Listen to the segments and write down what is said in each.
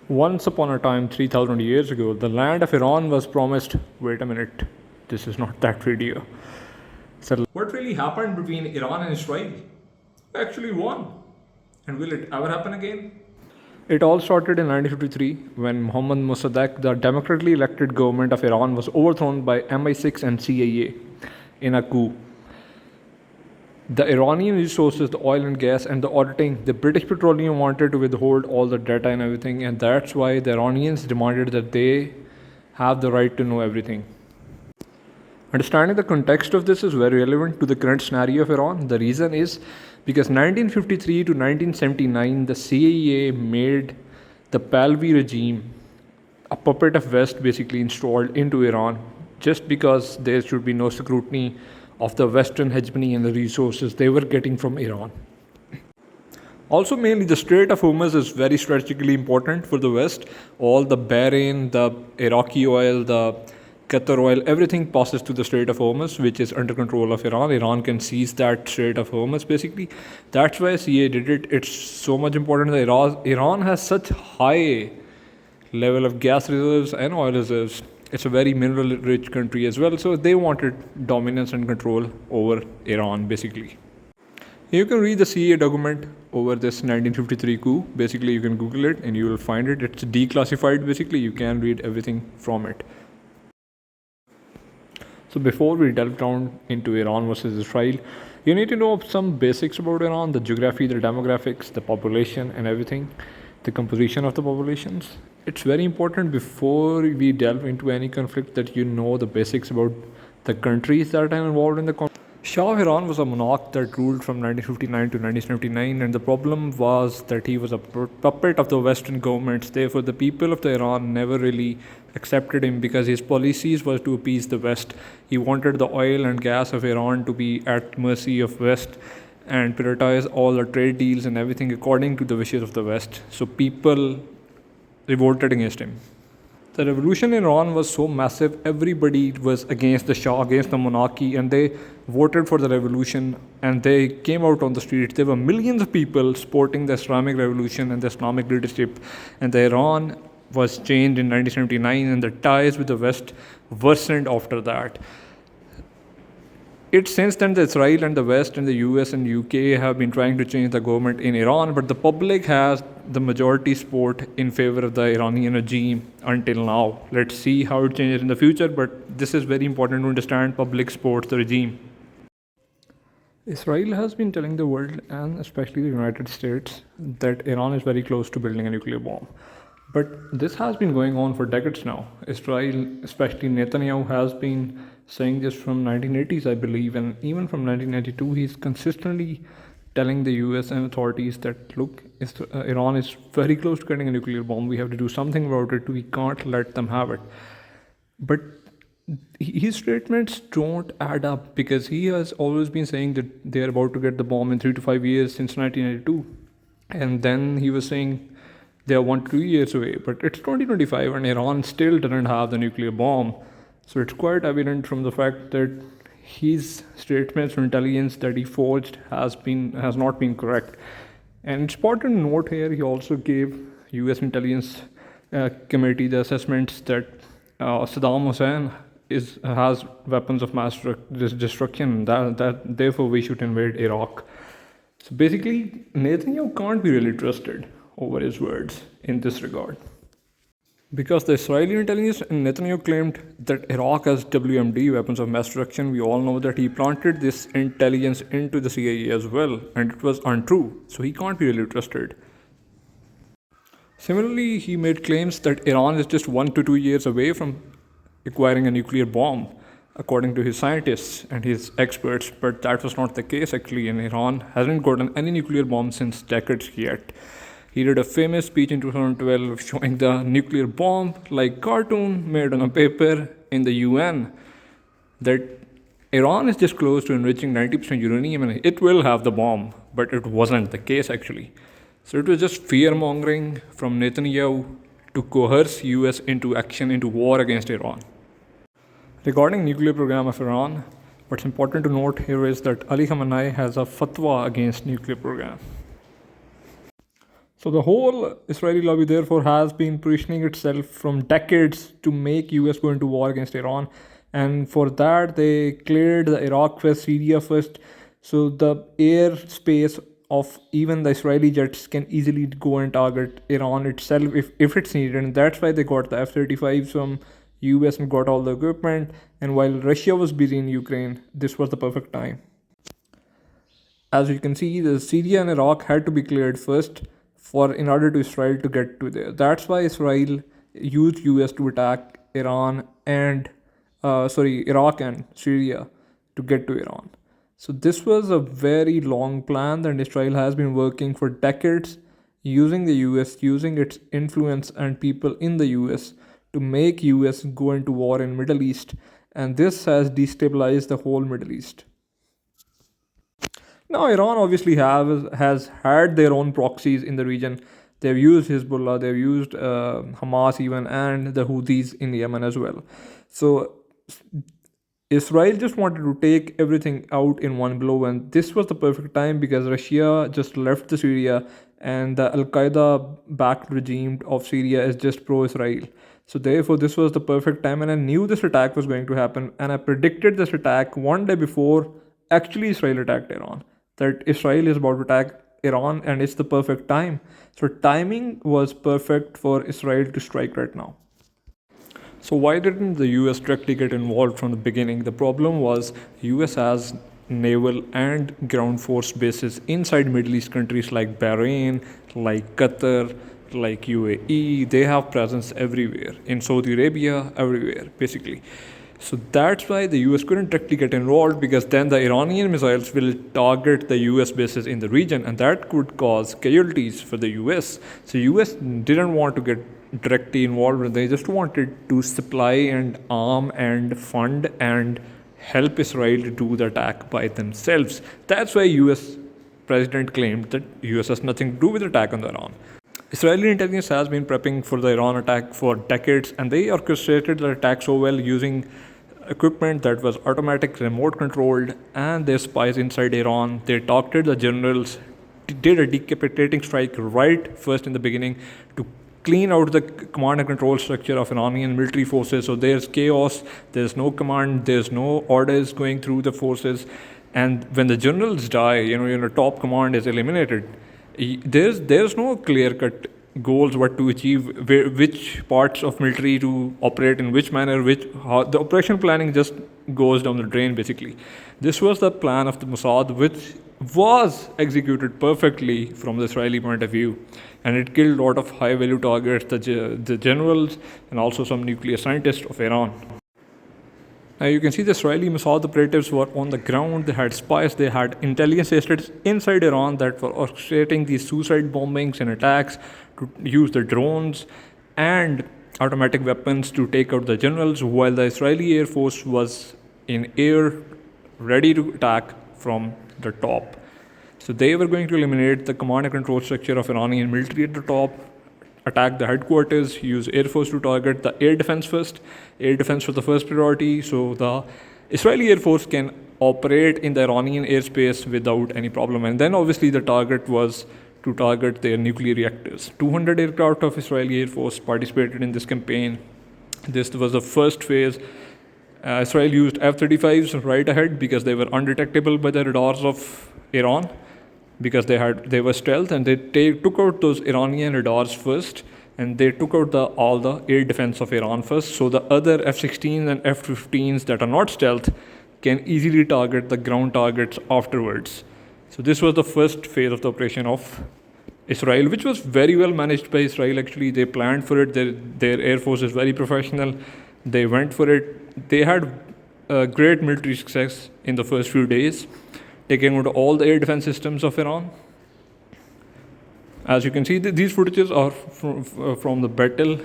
Once upon a time, 3000 years ago, the land of Iran was promised. Wait a minute, this is not that video. So, what really happened between Iran and Israel? Actually won. And will it ever happen again? It all started in 1953 when Mohammad Mossadegh, the democratically elected government of Iran, was overthrown by MI6 and CIA in a coup. The Iranian resources, the oil and gas, and the auditing, the British Petroleum wanted to withhold all the data and everything, and that's why the Iranians demanded that they have the right to know everything. Understanding the context of this is very relevant to the current scenario of Iran. The reason is because 1953 to 1979, the CIA made the Pahlavi regime a puppet of West basically installed into Iran just because there should be no scrutiny of the Western hegemony and the resources they were getting from Iran. Also, mainly the Strait of Hormuz is very strategically important for the West. All the Bahrain, the Iraqi oil, the Qatar oil, everything passes to the Strait of Hormuz, which is under control of Iran. Iran can seize that Strait of Hormuz basically. That's why CA did it. It's so much important that Iran has such high level of gas reserves and oil reserves. It's a very mineral rich country as well. So they wanted dominance and control over Iran basically. You can read the CA document over this 1953 coup. Basically, you can Google it and you will find it. It's declassified basically. You can read everything from it. So before we delve down into Iran versus Israel, you need to know some basics about Iran, the geography, the demographics, the population and everything, the composition of the populations. It's very important before we delve into any conflict that you know the basics about the countries that are involved in the conflict. Shah of Iran was a monarch that ruled from 1959 to 1979, and the problem was that he was a puppet of the Western governments. Therefore, the people of the Iran never really accepted him because his policies were to appease the West. He wanted the oil and gas of Iran to be at mercy of West and prioritize all the trade deals and everything according to the wishes of the West. So people revolted against him. The revolution in Iran was so massive, everybody was against the Shah, against the monarchy, and they voted for the revolution and they came out on the streets. There were millions of people supporting the Islamic revolution and the Islamic leadership, and the Iran was changed in 1979 and the ties with the West worsened after that. It's since then that Israel and the West and the US and UK have been trying to change the government in Iran, but the public has the majority support in favor of the Iranian regime until now. Let's see how it changes in the future, but this is very important to understand. Public supports the regime. Israel has been telling the world, and especially the United States, that Iran is very close to building a nuclear bomb. But this has been going on for decades now. Israel, especially Netanyahu, has been saying this from 1980s, I believe, and even from 1992, he's consistently telling the US and authorities that look, Iran is very close to getting a nuclear bomb. We have to do something about it. We can't let them have it. But his statements don't add up because he has always been saying that they're about to get the bomb in 3 to 5 years since 1992. And then he was saying they are 1 to 2 years away. But it's 2025 and Iran still doesn't have the nuclear bomb. So it's quite evident from the fact that his statements from intelligence that he forged has not been correct. And it's important to note here, he also gave US intelligence committee the assessments that Saddam Hussein has weapons of mass destruction, that therefore we should invade Iraq. So basically, Netanyahu can't be really trusted over his words in this regard. Because the Israeli intelligence and Netanyahu claimed that Iraq has WMD, weapons of mass destruction, we all know that he planted this intelligence into the CIA as well, and it was untrue, so he can't be really trusted. Similarly, he made claims that Iran is just 1 to 2 years away from acquiring a nuclear bomb, according to his scientists and his experts, but that was not the case actually, and Iran hasn't gotten any nuclear bomb since decades yet. He did a famous speech in 2012 showing the nuclear bomb like cartoon made on a paper in the UN that Iran is just close to enriching 90% uranium and it will have the bomb, but it wasn't the case actually. So it was just fear mongering from Netanyahu to coerce US into action, into war against Iran. Regarding nuclear program of Iran, what's important to note here is that Ali Khamenei has a fatwa against nuclear program. So the whole Israeli lobby therefore has been positioning itself from decades to make US go into war against Iran. And for that they cleared the Iraq first, Syria first. So the airspace of even the Israeli jets can easily go and target Iran itself if it's needed. And that's why they got the F-35s from US and got all the equipment. And while Russia was busy in Ukraine, this was the perfect time. As you can see, the Syria and Iraq had to be cleared first for in order to Israel to get to there. That's why Israel used US to attack Iraq and Syria to get to Iran. So this was a very long plan that Israel has been working for decades, using the US, using its influence and people in the US to make US go into war in Middle East, and this has destabilized the whole Middle East. Now, Iran obviously has had their own proxies in the region. They've used Hezbollah, they've used Hamas even, and the Houthis in Yemen as well. So Israel just wanted to take everything out in one blow, and this was the perfect time because Russia just left the Syria, and the Al Qaeda backed regime of Syria is just pro Israel. So, therefore, this was the perfect time, and I knew this attack was going to happen, and I predicted this attack one day before actually Israel attacked Iran. That Israel is about to attack Iran, and it's the perfect time. So, timing was perfect for Israel to strike right now. So why didn't the US directly get involved from the beginning? The problem was US has naval and ground force bases inside Middle East countries like Bahrain, like Qatar, like UAE. They have presence everywhere. In Saudi Arabia, everywhere, basically. So that's why the US couldn't directly get involved, because then the Iranian missiles will target the US bases in the region, and that could cause casualties for the US. So US didn't want to get directly involved. They just wanted to supply and arm and fund and help Israel to do the attack by themselves. That's why US president claimed that US has nothing to do with the attack on Iran. Israeli intelligence has been prepping for the Iran attack for decades, and they orchestrated the attack so well using equipment that was automatic, remote controlled, and their spies inside Iran. They targeted the generals, did a decapitating strike right first in the beginning to clean out the command and control structure of Iranian military forces. So there's chaos, there's no command, there's no orders going through the forces. And when the generals die, top command is eliminated. There's no clear-cut goals what to achieve, which parts of military to operate in which manner, how the operation planning just goes down the drain basically. This was the plan of the Mossad, which was executed perfectly from the Israeli point of view, and it killed a lot of high-value targets, the generals, and also some nuclear scientists of Iran. Now you can see the Israeli Mossad operatives were on the ground. They had spies, they had intelligence assets inside Iran that were orchestrating these suicide bombings and attacks to use the drones and automatic weapons to take out the generals, while the Israeli Air Force was in air ready to attack from the top. So they were going to eliminate the command and control structure of Iranian military at the top, attack the headquarters, use Air Force to target the air defense first. Air defense was the first priority, so the Israeli Air Force can operate in the Iranian airspace without any problem. And then obviously the target was to target their nuclear reactors. 200 aircraft of Israeli Air Force participated in this campaign. This was the first phase. Israel used F-35s right ahead because they were undetectable by the radars of Iran, because they were stealth, and they took out those Iranian radars first, and they took out all the air defense of Iran first, so the other F-16s and F-15s that are not stealth can easily target the ground targets afterwards. So this was the first phase of the operation of Israel, which was very well managed by Israel. Actually, they planned for it. Their air force is very professional. They went for it. They had great military success in the first few days, taking out all the air defense systems of Iran. As you can see, these footages are from the battle.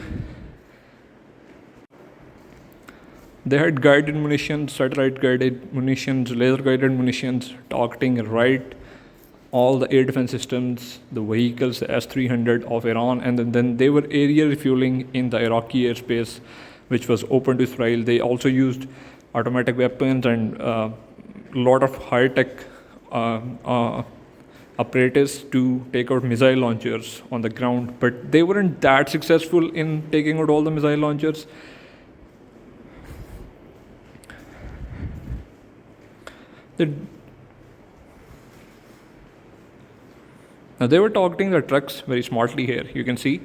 They had guided munitions, satellite guided munitions, laser guided munitions, targeting right all the air defense systems, the vehicles, the S-300 of Iran, and then they were area refueling in the Iraqi airspace, which was open to Israel. They also used automatic weapons and a lot of high-tech apparatus to take out missile launchers on the ground, but they weren't that successful in taking out all the missile launchers. Now they were targeting the trucks very smartly here. You can see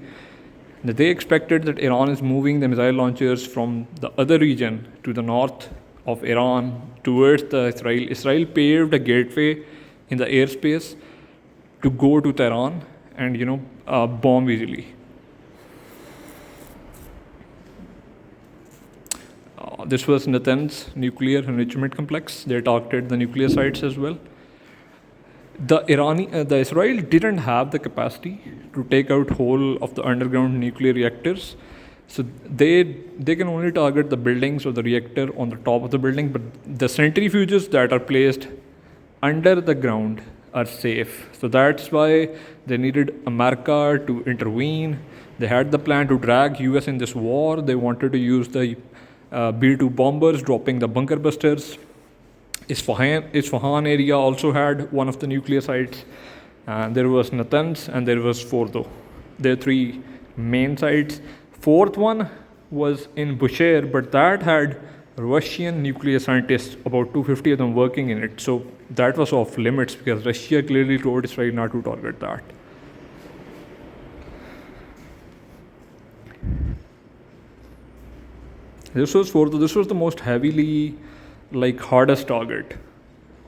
that they expected that Iran is moving the missile launchers from the other region to the north of Iran towards the Israel. Israel paved a gateway in the airspace to go to Tehran and bomb easily. This was Natanz nuclear enrichment complex. They targeted the nuclear sites as well. The Israel didn't have the capacity to take out whole of the underground nuclear reactors, so they can only target the buildings or the reactor on the top of the building. But the centrifuges that are placed under the ground are safe. So that's why they needed America to intervene. They had the plan to drag US in this war. They wanted to use the B-2 bombers, dropping the bunker busters. Isfahan area also had one of the nuclear sites. There was Natanz and there was Fordo. There are three main sites. Fourth one was in Bushehr, but that had Russian nuclear scientists, about 250 of them working in it. So that was off limits because Russia clearly told Israel not to target that. This was Fordo. This was the most heavily hardest target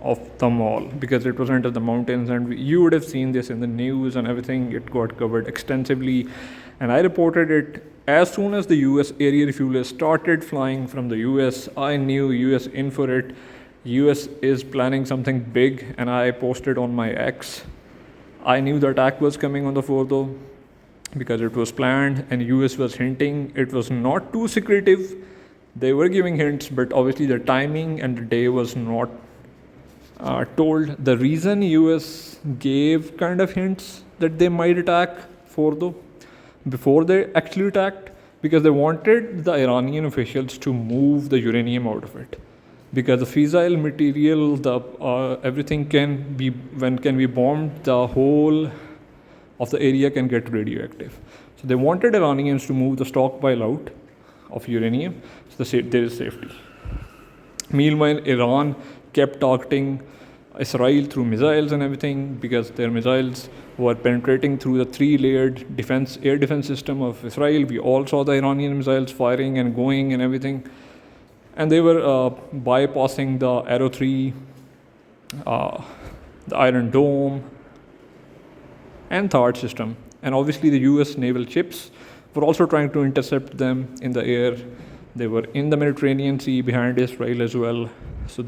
of them all because it was under the mountains, and you would have seen this in the news and everything. It got covered extensively, and I reported it as soon as the US area refuelers started flying from the US. I knew US in for it. US is planning something big, and I posted on my X. I knew the attack was coming on the Fordo because it was planned, and US was hinting. It was not too secretive. They were giving hints, but obviously the timing and the day was not told. The reason US gave kind of hints that they might attack Fordo before they actually attacked, because they wanted the Iranian officials to move the uranium out of it. Because the fissile material, everything can be bombed, the whole of the area can get radioactive. So they wanted Iranians to move the stockpile out of uranium, so there is safety. Meanwhile, Iran kept targeting Israel through missiles and everything because their missiles were penetrating through the three-layered air defense system of Israel. We all saw the Iranian missiles firing and going and everything. And they were bypassing the Arrow 3, the Iron Dome, and THAAD system. And obviously the US naval ships were also trying to intercept them in the air. They were in the Mediterranean Sea behind Israel as well. So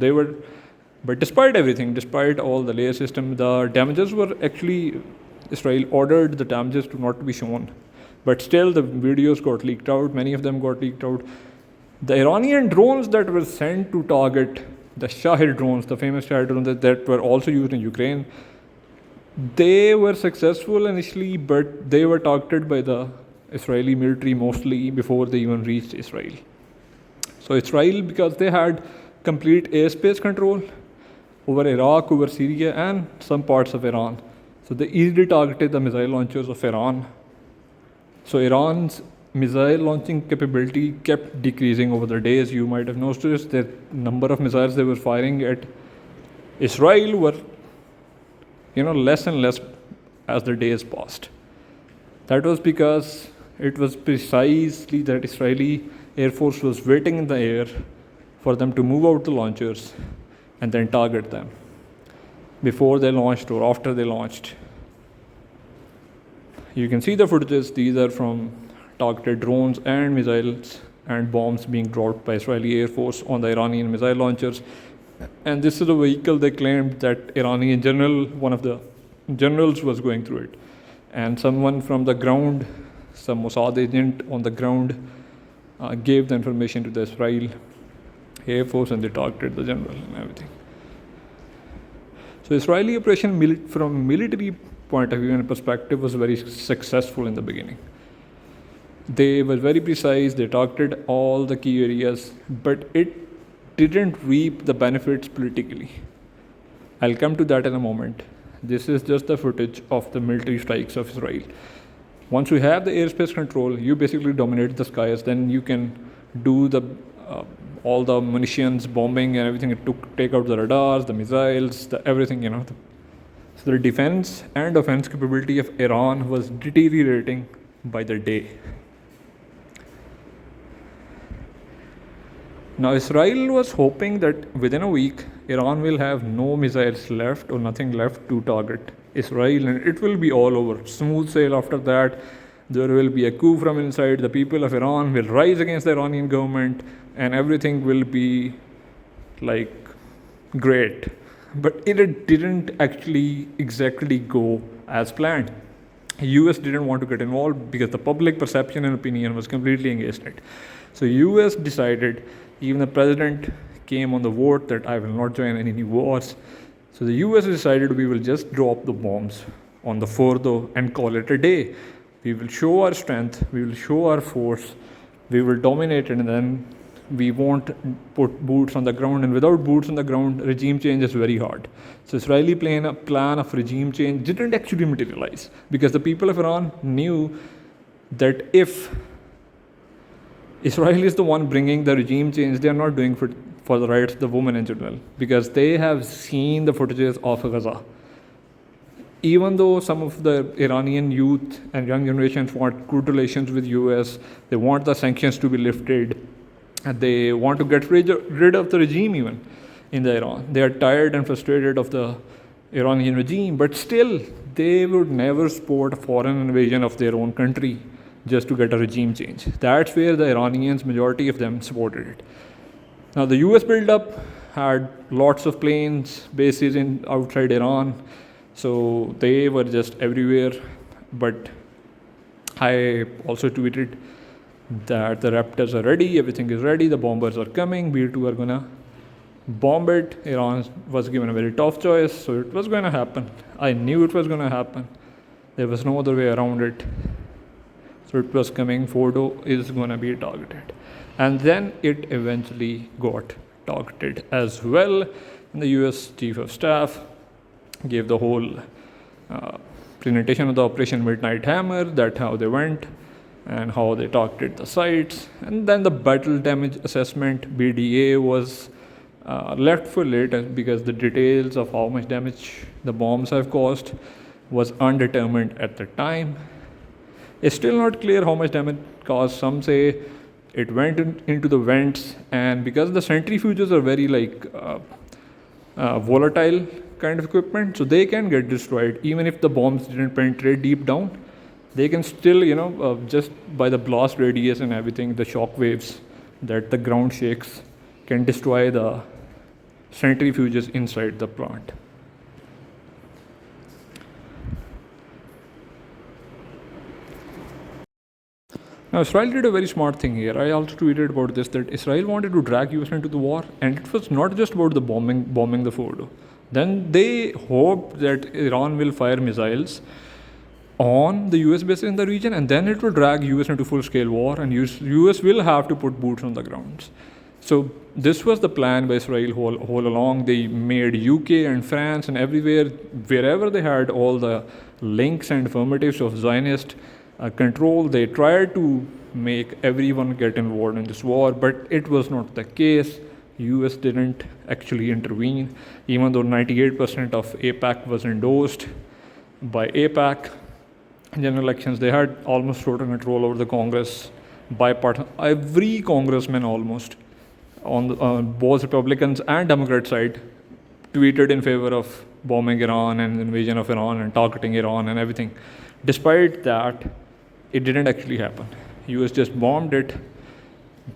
but despite everything, despite all the layer system, the damages were actually, Israel ordered the damages to not be shown. But still the videos got leaked out, many of them got leaked out. The Iranian drones that were sent to target, the Shahid drones, the famous Shahid drones that were also used in Ukraine, they were successful initially, but they were targeted by the Israeli military mostly before they even reached Israel. So Israel, because they had complete airspace control over Iraq, over Syria, and some parts of Iran, so they easily targeted the missile launchers of Iran. So Iran's missile launching capability kept decreasing over the days. You might have noticed the number of missiles they were firing at Israel were less and less as the days passed. That was because it was precisely that Israeli Air Force was waiting in the air for them to move out the launchers and then target them before they launched or after they launched. You can see the footages. These are from targeted drones and missiles and bombs being dropped by Israeli Air Force on the Iranian missile launchers. And this is a vehicle they claimed that Iranian general, one of the generals, was going through it. And someone from the ground, some Mossad agent on the ground, gave the information to the Israel Air Force, and they targeted the general and everything. So Israeli operation from military point of view and perspective was very successful in the beginning. They were very precise, they targeted all the key areas, but it didn't reap the benefits politically. I'll come to that in a moment. This is just the footage of the military strikes of Israel. Once you have the airspace control, you basically dominate the skies. Then you can do the all the munitions, bombing, and everything. It took take out the radars, the missiles, the everything. So the defense and offense capability of Iran was deteriorating by the day. Now, Israel was hoping that within a week, Iran will have no missiles left or nothing left to target Israel, and it will be all over. Smooth sail after that. There will be a coup from inside. The people of Iran will rise against the Iranian government, and everything will be like great. But it didn't actually exactly go as planned. US didn't want to get involved because the public perception and opinion was completely against it. So US decided, even the president came on the vote that I will not join any new wars. So the US decided we will just drop the bombs on the Fordo and call it a day. We will show our strength, we will show our force, we will dominate, and then we won't put boots on the ground. And without boots on the ground, regime change is very hard. So Israeli plan of regime change didn't actually materialize because the people of Iran knew that if Israel is the one bringing the regime change, they are not doing for the rights of the women in general, because they have seen the footages of Gaza. Even though some of the Iranian youth and young generations want good relations with US, they want the sanctions to be lifted, and they want to get rid of the regime even in the Iran. They are tired and frustrated of the Iranian regime, but still they would never support a foreign invasion of their own country just to get a regime change. That's where the Iranians, majority of them, supported it. Now the US buildup had lots of planes, bases outside Iran, so they were just everywhere. But I also tweeted that the Raptors are ready, everything is ready, the bombers are coming, B-2 are gonna bomb it. Iran was given a very tough choice, so it was gonna happen. I knew it was gonna happen. There was no other way around it. So it was coming, Fordo is gonna be targeted. And then it eventually got targeted as well. And the US Chief of Staff gave the whole presentation of the Operation Midnight Hammer, that how they went and how they targeted the sites. And then the battle damage assessment, BDA, was left for later because the details of how much damage the bombs have caused was undetermined at the time. It's still not clear how much damage caused. Some say it went into the vents, and because the centrifuges are very volatile kind of equipment, so they can get destroyed even if the bombs didn't penetrate deep down. They can still, just by the blast radius and everything, the shock waves that the ground shakes can destroy the centrifuges inside the plant. Now, Israel did a very smart thing here. I also tweeted about this, that Israel wanted to drag US into the war, and it was not just about the bombing the Fordo. Then they hoped that Iran will fire missiles on the US bases in the region, and then it will drag US into full-scale war, and US will have to put boots on the ground. So this was the plan by Israel all along. They made UK and France and everywhere, wherever they had all the links and affirmatives of Zionist control, they tried to make everyone get involved in this war, but it was not the case. US didn't actually intervene, even though 98% of AIPAC was endorsed by AIPAC. In general elections, they had almost total control over the Congress, bipartisan. Every congressman almost on both Republicans and Democrat side tweeted in favor of bombing Iran and invasion of Iran and targeting Iran and everything. Despite that, it didn't actually happen. US just bombed it.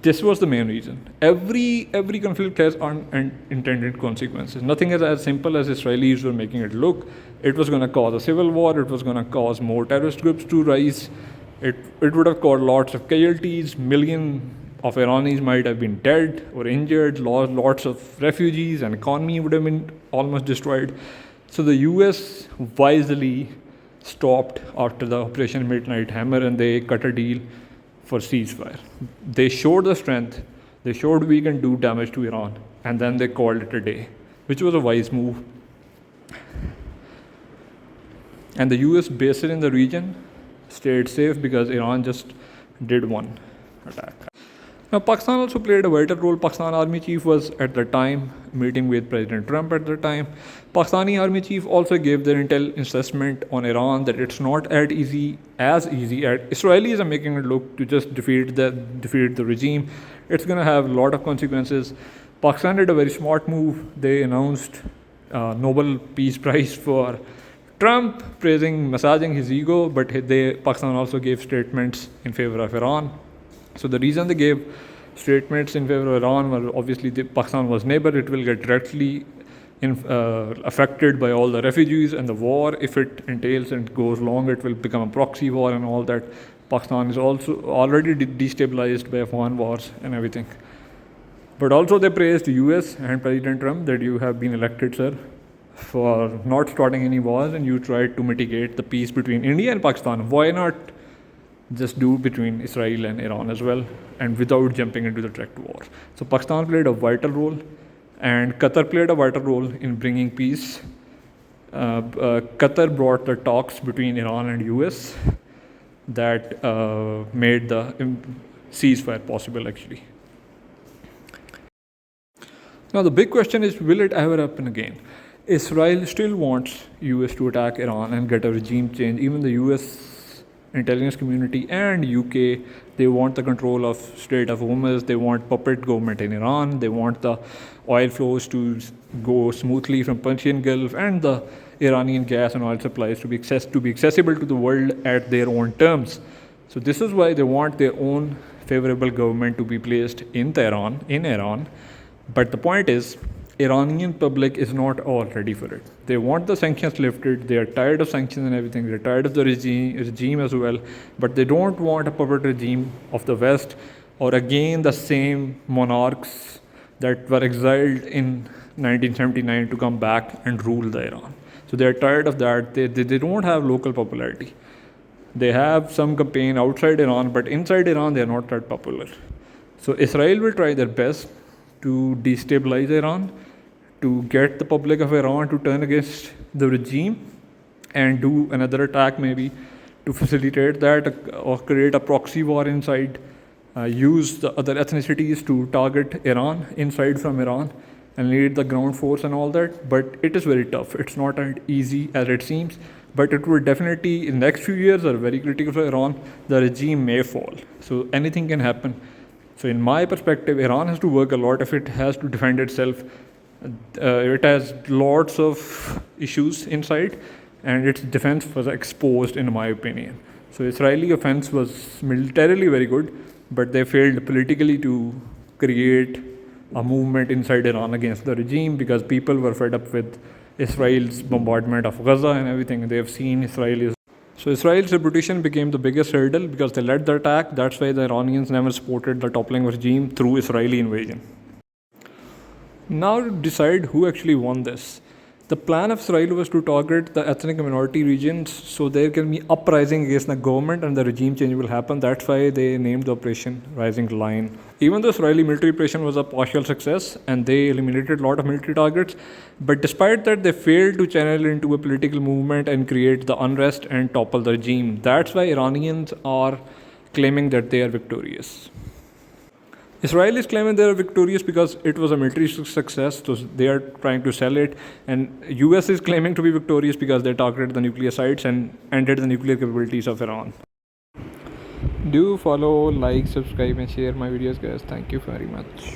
This was the main reason. Every conflict has unintended consequences. Nothing is as simple as Israelis were making it look. It was going to cause a civil war. It was going to cause more terrorist groups to rise. It would have caused lots of casualties. Millions of Iranis might have been dead or injured. Lots of refugees, and economy would have been almost destroyed. So the US wisely stopped after the Operation Midnight Hammer, and they cut a deal for ceasefire. They showed the strength. They showed we can do damage to Iran, and then they called it a day, which was a wise move. And the US bases in the region stayed safe because Iran just did one attack. Now, Pakistan also played a vital role. Pakistan Army Chief was at the time meeting with President Trump at the time. Pakistani Army Chief also gave their intel assessment on Iran that it's not as easy as Israelis are making it look to just defeat the regime. It's going to have a lot of consequences. Pakistan did a very smart move. They announced Nobel Peace Prize for Trump, massaging his ego, but Pakistan also gave statements in favor of Iran. So the reason they gave statements in favor of Iran was obviously Pakistan was neighbor. It will get directly affected by all the refugees and the war. If it entails and goes long, it will become a proxy war and all that. Pakistan is also already destabilized by Afghan wars and everything. But also they praised the US and President Trump that you have been elected, sir, for not starting any wars, and you tried to mitigate the peace between India and Pakistan. Why not just do between Israel and Iran as well, and without jumping into the direct war? So Pakistan played a vital role, and Qatar played a vital role in bringing peace. Qatar brought the talks between Iran and US that made the ceasefire possible, actually. Now the big question is, will it ever happen again? Israel still wants US to attack Iran and get a regime change. Even the US intelligence community and UK, they want the control of Strait of Hormuz. They want puppet government in Iran. They want the oil flows to go smoothly from Persian Gulf, and the Iranian gas and oil supplies to be accessible to the world at their own terms. So this is why they want their own favorable government to be placed in Iran. But the point is, Iranian public is not all ready for it. They want the sanctions lifted. They are tired of sanctions and everything. They're tired of the regime as well. But they don't want a puppet regime of the West, or again the same monarchs that were exiled in 1979 to come back and rule the Iran. So they're tired of that. They don't have local popularity. They have some campaign outside Iran, but inside Iran they're not that popular. So Israel will try their best to destabilize Iran, to get the public of Iran to turn against the regime and do another attack maybe to facilitate that, or create a proxy war inside, use the other ethnicities to target Iran inside from Iran and lead the ground force and all that. But it is very tough. It's not as easy as it seems, but it will definitely, in the next few years, are very critical for Iran. The regime may fall. So anything can happen. So in my perspective, Iran has to work a lot if it has to defend itself. It has lots of issues inside, and its defense was exposed, in my opinion. So Israeli offense was militarily very good, but they failed politically to create a movement inside Iran against the regime, because people were fed up with Israel's bombardment of Gaza and everything. They have seen Israelis. So Israel's reputation became the biggest hurdle because they led the attack. That's why the Iranians never supported the toppling regime through Israeli invasion. Now to decide who actually won this. The plan of Israel was to target the ethnic minority regions, so there can be uprising against the government and the regime change will happen. That's why they named the operation Rising Lion. Even though Israeli military operation was a partial success and they eliminated a lot of military targets, but despite that, they failed to channel into a political movement and create the unrest and topple the regime. That's why Iranians are claiming that they are victorious. Israel is claiming they are victorious because it was a military success, so they are trying to sell it. And US is claiming to be victorious because they targeted the nuclear sites and ended the nuclear capabilities of Iran. Do follow, like, subscribe and share my videos, guys. Thank you very much.